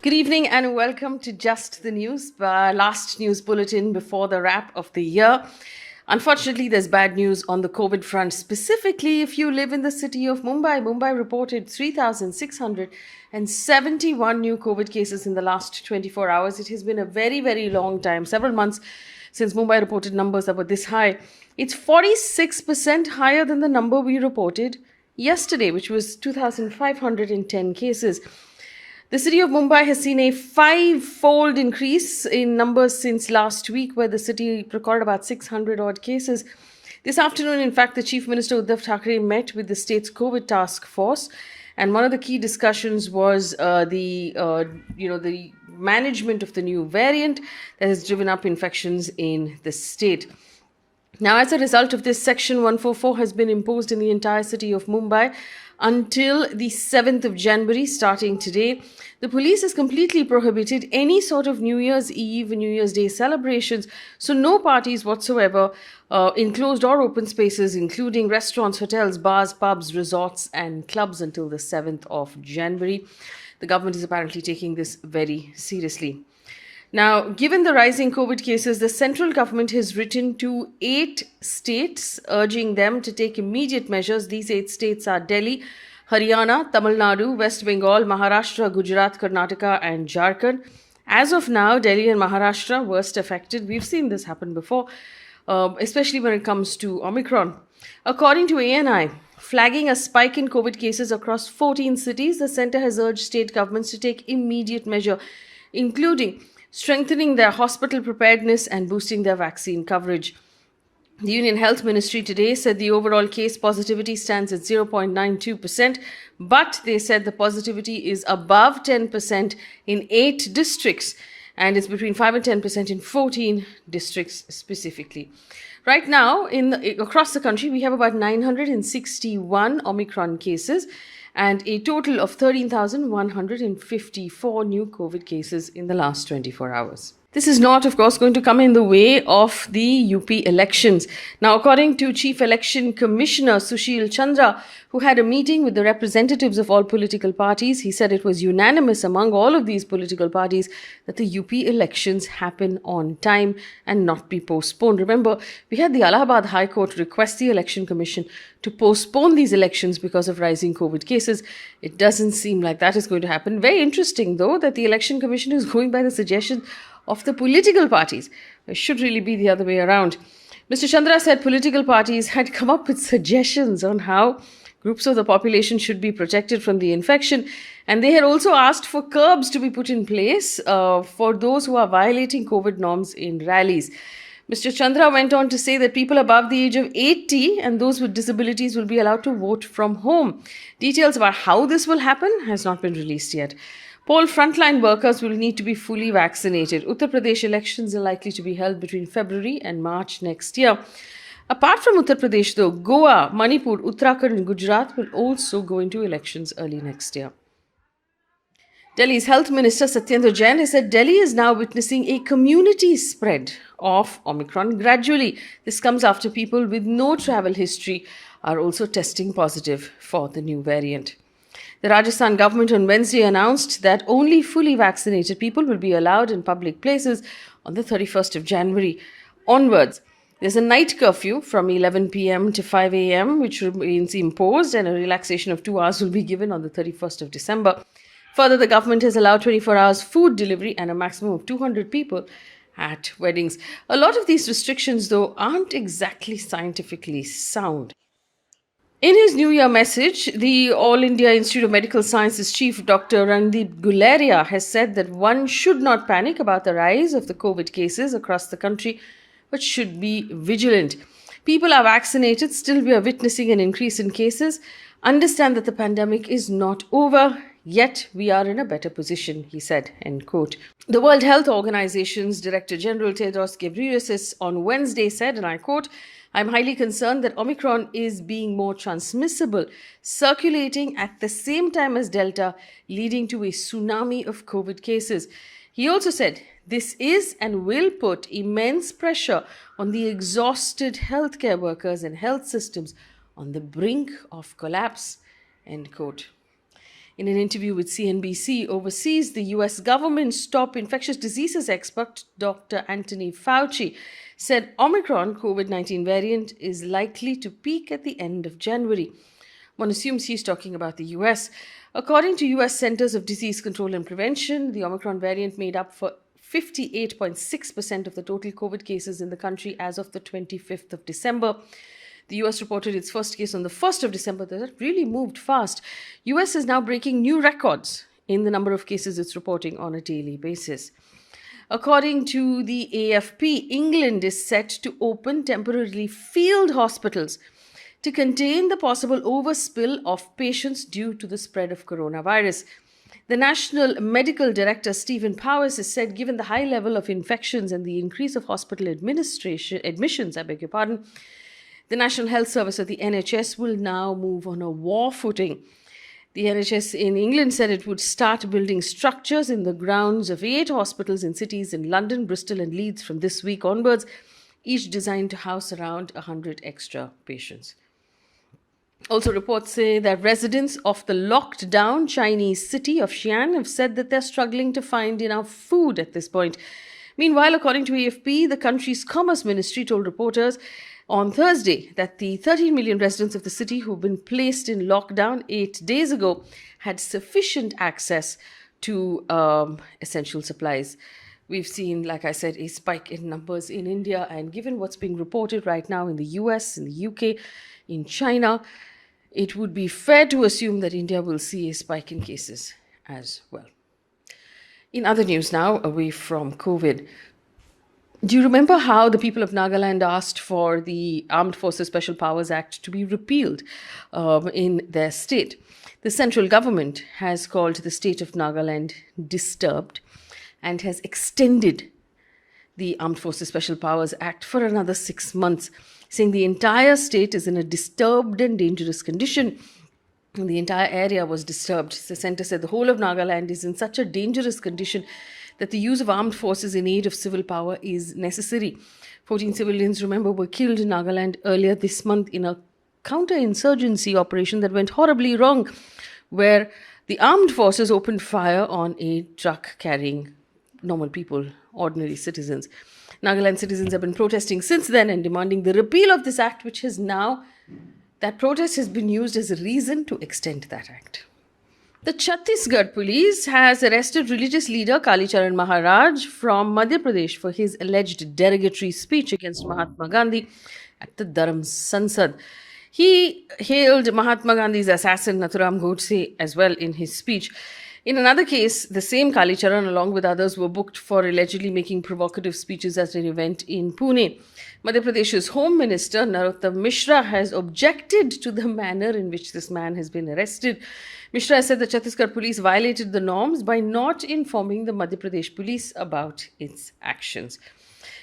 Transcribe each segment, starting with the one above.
Good evening and welcome to Just the News, last news bulletin before the wrap of the year. Unfortunately, there's bad news on the COVID front. Specifically, if you live in the city of Mumbai, Mumbai reported 3,671 new COVID cases in the last 24 hours. It has been a very, very long time, several months since Mumbai reported numbers that were this high. It's 46% higher than the number we reported yesterday, which was 2,510 cases. The city of Mumbai has seen a five-fold increase in numbers since last week, where the city recorded about 600 odd cases. This afternoon, in fact, the Chief Minister Uddhav Thackeray met with the state's COVID task force, and one of the key discussions was the management of the new variant that has driven up infections in the state. Now, as a result of this, Section 144 has been imposed in the entire city of Mumbai until the 7th of January, starting today. The police has completely prohibited any sort of New Year's Eve and New Year's Day celebrations, so no parties whatsoever in closed or open spaces, including restaurants, hotels, bars, pubs, resorts and clubs until the 7th of January. The government is apparently taking this very seriously. Now, given the rising COVID cases, the central government has written to 8 states, urging them to take immediate measures. These 8 states are Delhi, Haryana, Tamil Nadu, West Bengal, Maharashtra, Gujarat, Karnataka and Jharkhand. As of now, Delhi and Maharashtra worst affected. We've seen this happen before, especially when it comes to Omicron. According to ANI, flagging a spike in COVID cases across 14 cities, the centre has urged state governments to take immediate measure, including strengthening their hospital preparedness and boosting their vaccine coverage. The Union Health Ministry today said the overall case positivity stands at 0.92%, but they said the positivity is above 10% in 8 districts and it's between 5 and 10% in 14 districts specifically. Right now, across the country, we have about 961 Omicron cases and a total of 13,154 new COVID cases in the last 24 hours. This is not, of course, going to come in the way of the UP elections. Now, according to Chief Election Commissioner Sushil Chandra, who had a meeting with the representatives of all political parties, he said it was unanimous among all of these political parties that the UP elections happen on time and not be postponed. Remember, we had the Allahabad High Court request the Election Commission to postpone these elections because of rising COVID cases. It doesn't seem like that is going to happen. Very interesting, though, that the Election Commission is going by the suggestion of the political parties. It should really be the other way around. Mr. Chandra said political parties had come up with suggestions on how groups of the population should be protected from the infection, and they had also asked for curbs to be put in place for those who are violating COVID norms in rallies. Mr. Chandra went on to say that people above the age of 80 and those with disabilities will be allowed to vote from home. Details about how this will happen has not been released yet. Poll frontline workers will need to be fully vaccinated. Uttar Pradesh elections are likely to be held between February and March next year. Apart from Uttar Pradesh, though, Goa, Manipur, Uttarakhand and Gujarat will also go into elections early next year. Delhi's Health Minister Satyendra Jain has said Delhi is now witnessing a community spread of Omicron gradually. This comes after people with no travel history are also testing positive for the new variant. The Rajasthan government on Wednesday announced that only fully vaccinated people will be allowed in public places on the 31st of January onwards. There's a night curfew from 11 p.m. to 5 a.m. which remains imposed, and a relaxation of 2 hours will be given on the 31st of December. Further, the government has allowed 24 hours food delivery and a maximum of 200 people at weddings. A lot of these restrictions, though, aren't exactly scientifically sound. In his New Year message, the All India Institute of Medical Sciences chief Dr. Randeep Guleria has said that one should not panic about the rise of the COVID cases across the country, but should be vigilant. People are vaccinated, still we are witnessing an increase in cases. Understand that the pandemic is not over, yet we are in a better position, he said, end quote. The World Health Organization's Director General Tedros Ghebreyesus on Wednesday said, and I quote, "I'm highly concerned that Omicron is being more transmissible, circulating at the same time as Delta, leading to a tsunami of COVID cases." He also said, "This is and will put immense pressure on the exhausted healthcare workers and health systems on the brink of collapse," end quote. In an interview with CNBC overseas, the US government's top infectious diseases expert, Dr. Antony Fauci, said Omicron COVID-19 variant is likely to peak at the end of January. One assumes he's talking about the US. According to US Centers of Disease Control and Prevention, the Omicron variant made up for 58.6% of the total COVID cases in the country as of the 25th of December. The US reported its first case on the 1st of December. That really moved fast. US is now breaking new records in the number of cases it's reporting on a daily basis. According to the AFP, England is set to open temporarily field hospitals to contain the possible overspill of patients due to the spread of coronavirus. The National Medical Director, Stephen Powers, has said given the high level of infections and the increase of hospital admissions, the National Health Service, or the NHS, will now move on a war footing. The NHS in England said it would start building structures in the grounds of 8 hospitals in cities in London, Bristol and Leeds from this week onwards, each designed to house around 100 extra patients. Also, reports say that residents of the locked down Chinese city of Xian have said that they're struggling to find enough food at this point. Meanwhile, according to AFP, the country's Commerce Ministry told reporters on Thursday that the 13 million residents of the city who've been placed in lockdown 8 days ago had sufficient access to essential supplies. We've seen, like I said, a spike in numbers in India, and given what's being reported right now in the US, in the UK, in China, it would be fair to assume that India will see a spike in cases as well. In other news now, away from COVID, do you remember how the people of Nagaland asked for the Armed Forces Special Powers Act to be repealed in their state? The central government has called the state of Nagaland disturbed and has extended the Armed Forces Special Powers Act for another 6 months, saying the entire state is in a disturbed and dangerous condition. The entire area was disturbed. The centre said the whole of Nagaland is in such a dangerous condition that the use of armed forces in aid of civil power is necessary. 14 civilians, remember, were killed in Nagaland earlier this month in a counter-insurgency operation that went horribly wrong, where the armed forces opened fire on a truck carrying normal people, ordinary citizens. Nagaland citizens have been protesting since then and demanding the repeal of this act, which has now, that protest has been used as a reason to extend that act. The Chhattisgarh police has arrested religious leader Kalicharan Maharaj from Madhya Pradesh for his alleged derogatory speech against Mahatma Gandhi at the Dharam Sansad. He hailed Mahatma Gandhi's assassin Nathuram Godse as well in his speech. In another case, the same Kalicharan, along with others, were booked for allegedly making provocative speeches at an event in Pune. Madhya Pradesh's Home Minister Narottam Mishra has objected to the manner in which this man has been arrested. Mishra has said the Chhattisgarh police violated the norms by not informing the Madhya Pradesh police about its actions.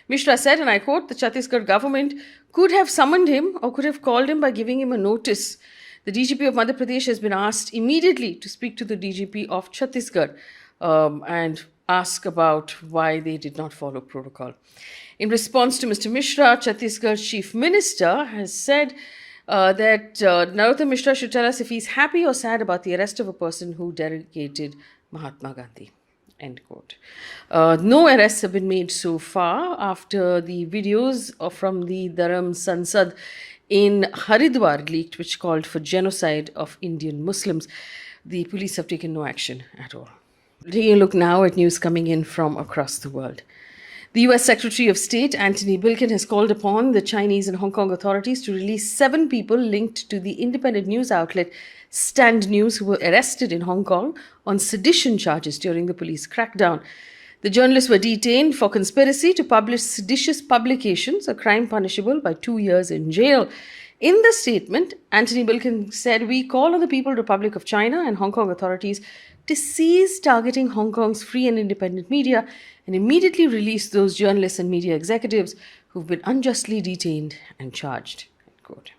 Mishra said, and I quote, the Chhattisgarh government could have summoned him or could have called him by giving him a notice. The DGP of Madhya Pradesh has been asked immediately to speak to the DGP of Chhattisgarh and ask about why they did not follow protocol. In response to Mr. Mishra, Chhattisgarh's chief minister has said that Narottam Mishra should tell us if he's happy or sad about the arrest of a person who derogated Mahatma Gandhi. End quote. No arrests have been made so far after the videos from the Dharam Sansad in Haridwar leaked, which called for genocide of Indian Muslims. The police have taken no action at all. Taking a look now at news coming in from across the world. The US Secretary of State, Antony Blinken, has called upon the Chinese and Hong Kong authorities to release 7 people linked to the independent news outlet Stand News who were arrested in Hong Kong on sedition charges during the police crackdown. The journalists were detained for conspiracy to publish seditious publications, a crime punishable by 2 years in jail. In the statement, Antony Blinken said, "We call on the People's Republic of China and Hong Kong authorities to cease targeting Hong Kong's free and independent media and immediately release those journalists and media executives who've been unjustly detained and charged." Quote.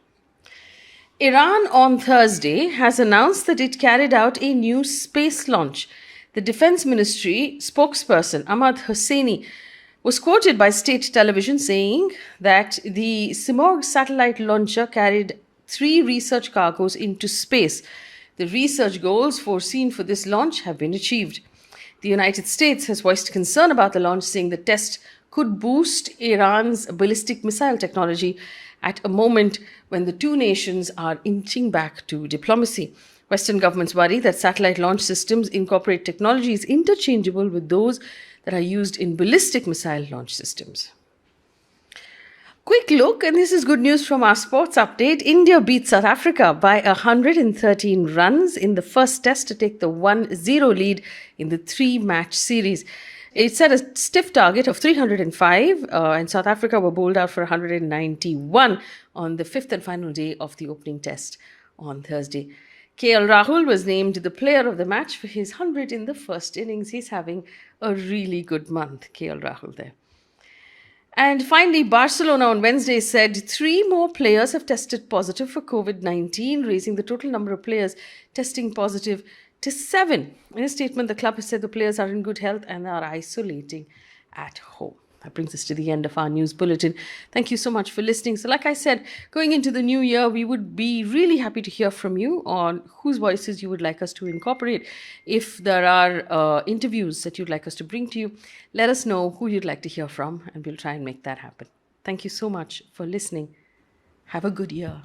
Iran on Thursday has announced that it carried out a new space launch. The Defense Ministry spokesperson Ahmad Hosseini was quoted by state television saying that the Simorgh satellite launcher carried 3 research cargoes into space. The research goals foreseen for this launch have been achieved. The United States has voiced concern about the launch, saying the test could boost Iran's ballistic missile technology at a moment when the two nations are inching back to diplomacy. Western governments worry that satellite launch systems incorporate technologies interchangeable with those that are used in ballistic missile launch systems. Quick look, and this is good news from our sports update. India beat South Africa by 113 runs in the first test to take the 1-0 lead in the three-match series. It set a stiff target of 305, and South Africa were bowled out for 191 on the fifth and final day of the opening test on Thursday. KL Rahul was named the player of the match for his 100 in the first innings. He's having a really good month, KL Rahul there. And finally, Barcelona on Wednesday said 3 more players have tested positive for COVID-19, raising the total number of players testing positive to 7. In a statement, the club has said the players are in good health and are isolating at home. That brings us to the end of our news bulletin. Thank you so much for listening. So like I said, going into the new year, we would be really happy to hear from you on whose voices you would like us to incorporate. If there are interviews that you'd like us to bring to you, let us know who you'd like to hear from, and we'll try and make that happen. Thank you so much for listening. Have a good year.